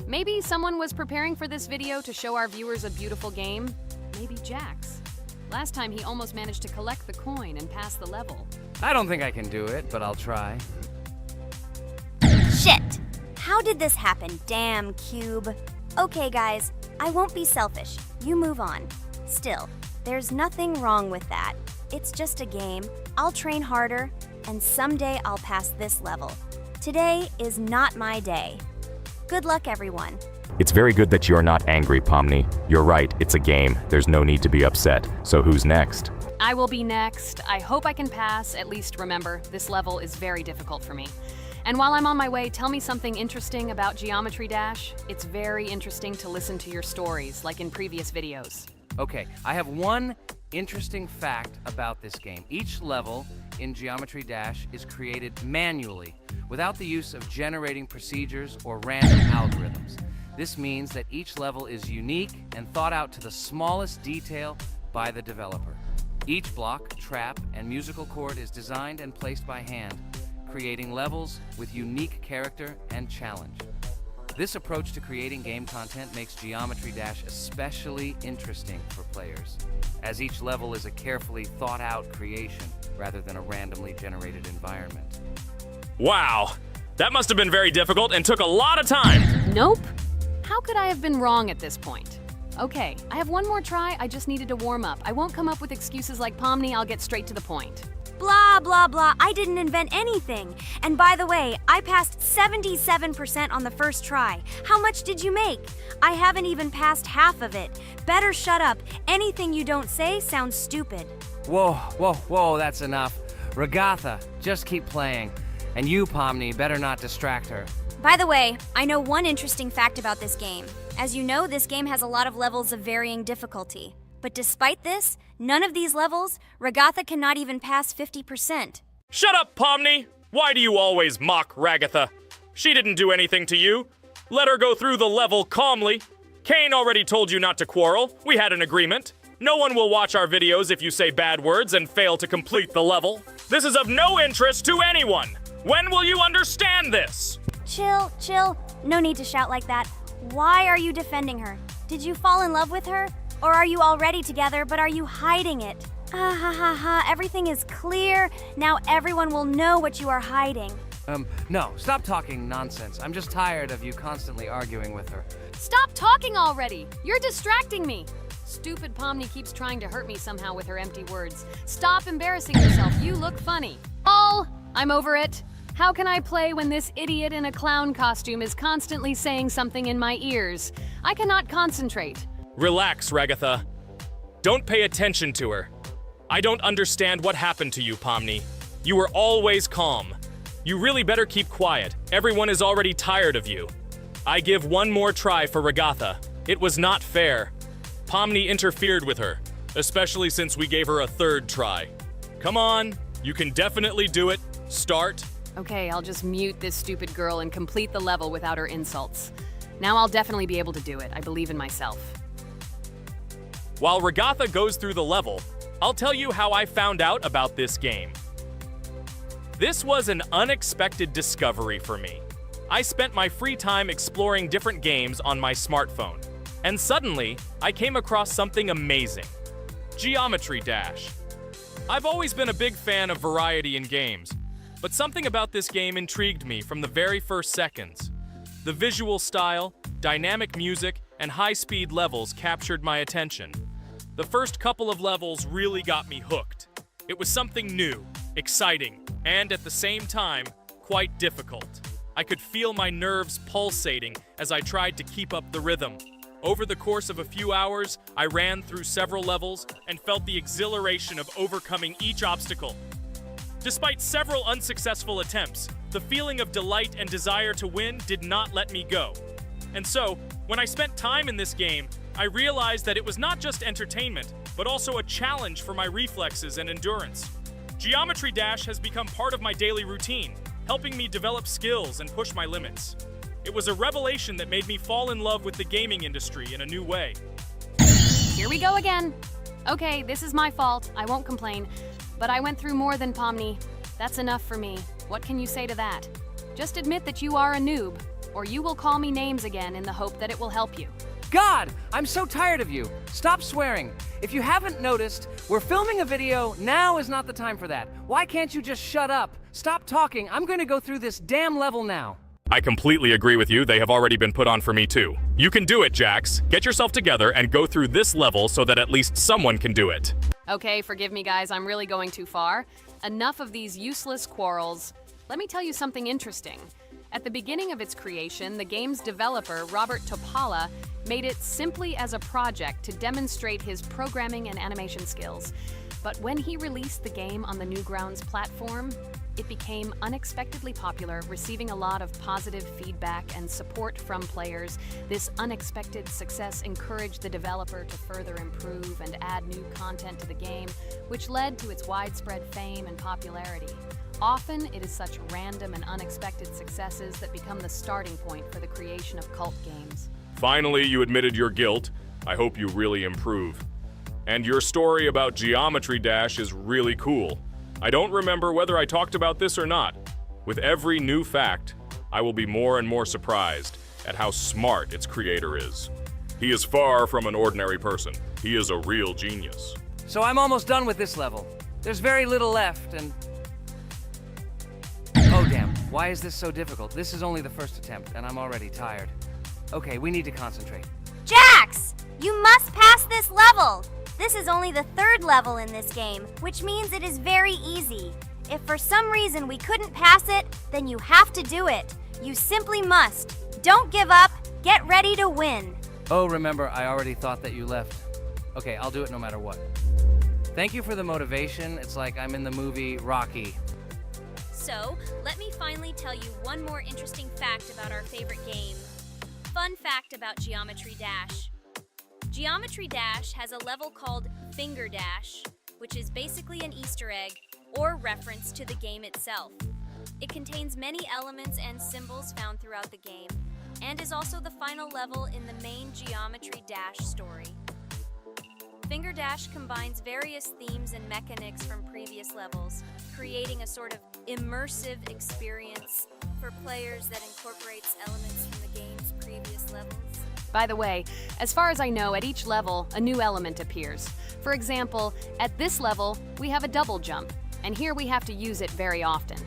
Maybe someone was preparing for this video to show our viewers a beautiful game. Maybe Jax. Last time he almost managed to collect the coin and pass the level. I don't think I can do it, but I'll try. Shit! How did this happen? Damn, Cube. Okay, guys, I won't be selfish. You move on. Still, there's nothing wrong with that. It's just a game. I'll train harder, and someday I'll pass this level. Today is not my day. Good luck, everyone. It's very good that you're not angry, Pomni. You're right, it's a game. There's no need to be upset. So who's next? I will be next. I hope I can pass. At least remember, this level is very difficult for me. And while I'm on my way, tell me something interesting about Geometry Dash. It's very interesting to listen to your stories, like in previous videos. Okay, I have one interesting fact about this game. Each level in Geometry Dash is created manually, without the use of generating procedures or random algorithms. This means that each level is unique and thought out to the smallest detail by the developer. Each block, trap, and musical chord is designed and placed by hand, creating levels with unique character and challenge. This approach to creating game content makes Geometry Dash especially interesting for players, as each level is a carefully thought-out creation rather than a randomly generated environment. Wow, that must have been very difficult and took a lot of time. Nope. How could I have been wrong at this point? Okay, I have one more try. I just needed to warm up. I won't come up with excuses like Pomni. I'll get straight to the point. Blah, blah, blah. I didn't invent anything. And by the way, I passed 77% on the first try. How much did you make? I haven't even passed half of it. Better shut up. Anything you don't say sounds stupid. Whoa, whoa, whoa, that's enough. Ragatha, just keep playing. And you, Pomni, better not distract her. By the way, I know one interesting fact about this game. As you know, this game has a lot of levels of varying difficulty. But despite this, none of these levels, Ragatha cannot even pass 50%. Shut up, Pomni! Why do you always mock Ragatha? She didn't do anything to you. Let her go through the level calmly. Kane already told you not to quarrel. We had an agreement. No one will watch our videos if you say bad words and fail to complete the level. This is of no interest to anyone. When will you understand this? Chill, chill. No need to shout like that. Why are you defending her? Did you fall in love with her? Or are you already together, but are you hiding it? Ah ha ha ha, everything is clear. Now everyone will know what you are hiding. No, stop talking nonsense. I'm just tired of you constantly arguing with her. Stop talking already! You're distracting me! Stupid Pomni keeps trying to hurt me somehow with her empty words. Stop embarrassing yourself. You look funny. I'm over it. How can I play when this idiot in a clown costume is constantly saying something in my ears? I cannot concentrate. Relax, Ragatha. Don't pay attention to her. I don't understand what happened to you, Pomni. You were always calm. You really better keep quiet. Everyone is already tired of you. I give one more try for Ragatha. It was not fair. Pomni interfered with her, especially since we gave her a third try. Come on, you can definitely do it. Start. Okay, I'll just mute this stupid girl and complete the level without her insults. Now I'll definitely be able to do it. I believe in myself. While Ragatha goes through the level, I'll tell you how I found out about this game. This was an unexpected discovery for me. I spent my free time exploring different games on my smartphone, and suddenly, I came across something amazing. Geometry Dash. I've always been a big fan of variety in games, but something about this game intrigued me from the very first seconds. The visual style, dynamic music, and high-speed levels captured my attention. The first couple of levels really got me hooked. It was something new, exciting, and at the same time, quite difficult. I could feel my nerves pulsating as I tried to keep up the rhythm. Over the course of a few hours, I ran through several levels and felt the exhilaration of overcoming each obstacle. Despite several unsuccessful attempts, the feeling of delight and desire to win did not let me go. And so, when I spent time in this game, I realized that it was not just entertainment, but also a challenge for my reflexes and endurance. Geometry Dash has become part of my daily routine, helping me develop skills and push my limits. It was a revelation that made me fall in love with the gaming industry in a new way. Here we go again. Okay, this is my fault. I won't complain. But I went through more than Pomni. That's enough for me. What can you say to that? Just admit that you are a noob, or you will call me names again in the hope that it will help you. God, I'm so tired of you. Stop swearing. If you haven't noticed, we're filming a video. Now is not the time for that. Why can't you just shut up? Stop talking. I'm going to go through this damn level now. I completely agree with you. They have already been put on for me too. You can do it, Jax. Get yourself together and go through this level so that at least someone can do it. Okay, forgive me guys, I'm really going too far. Enough of these useless quarrels. Let me tell you something interesting. At the beginning of its creation, the game's developer, Robert Topala, made it simply as a project to demonstrate his programming and animation skills. But when he released the game on the Newgrounds platform, it became unexpectedly popular, receiving a lot of positive feedback and support from players. This unexpected success encouraged the developer to further improve and add new content to the game, which led to its widespread fame and popularity. Often, it is such random and unexpected successes that become the starting point for the creation of cult games. Finally, you admitted your guilt. I hope you really improve. And your story about Geometry Dash is really cool. I don't remember whether I talked about this or not. With every new fact, I will be more and more surprised at how smart its creator is. He is far from an ordinary person. He is a real genius. So I'm almost done with this level. There's very little left, and... Oh damn, why is this so difficult? This is only the first attempt, and I'm already tired. Okay, we need to concentrate. Jax! You must pass this level! This is only the third level in this game, which means it is very easy. If for some reason we couldn't pass it, then you have to do it. You simply must. Don't give up. Get ready to win. Oh, remember, I already thought that you left. Okay, I'll do it no matter what. Thank you for the motivation. It's like I'm in the movie Rocky. So, let me finally tell you one more interesting fact about our favorite game. Fun fact about Geometry Dash. Geometry Dash has a level called Finger Dash, which is basically an Easter egg or reference to the game itself. It contains many elements and symbols found throughout the game, and is also the final level in the main Geometry Dash story. Finger Dash combines various themes and mechanics from previous levels, creating a sort of immersive experience for players that incorporates elements from the game's previous levels. By the way, as far as I know, at each level, a new element appears. For example, at this level, we have a double jump, and here we have to use it very often.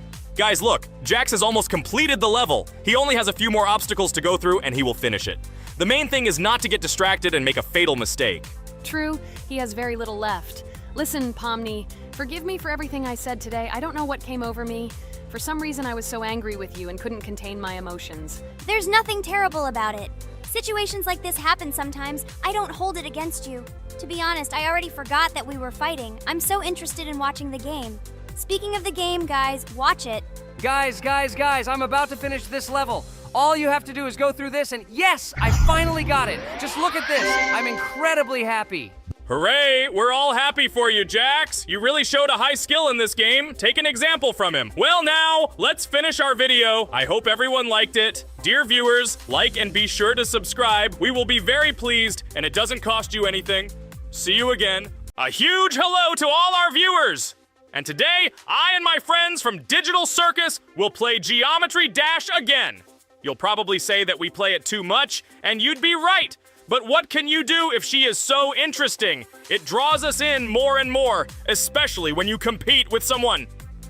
Guys, look, Jax has almost completed the level. He only has a few more obstacles to go through and he will finish it. The main thing is not to get distracted and make a fatal mistake. True, he has very little left. Listen, Pomni, forgive me for everything I said today. I don't know what came over me. For some reason, I was so angry with you and couldn't contain my emotions. There's nothing terrible about it. Situations like this happen sometimes. I don't hold it against you. To be honest, I already forgot that we were fighting. I'm so interested in watching the game. Speaking of the game, guys, watch it. Guys, I'm about to finish this level. All you have to do is go through this and yes, I finally got it. Just look at this. I'm incredibly happy. Hooray! We're all happy for you, Jax. You really showed a high skill in this game. Take an example from him. Well now, let's finish our video. I hope everyone liked it. Dear viewers, like and be sure to subscribe. We will be very pleased, and it doesn't cost you anything. See you again. A huge hello to all our viewers! And today, I and my friends from Digital Circus will play Geometry Dash again. You'll probably say that we play it too much, and you'd be right. But what can you do if she is so interesting? It draws us in more and more, especially when you compete with someone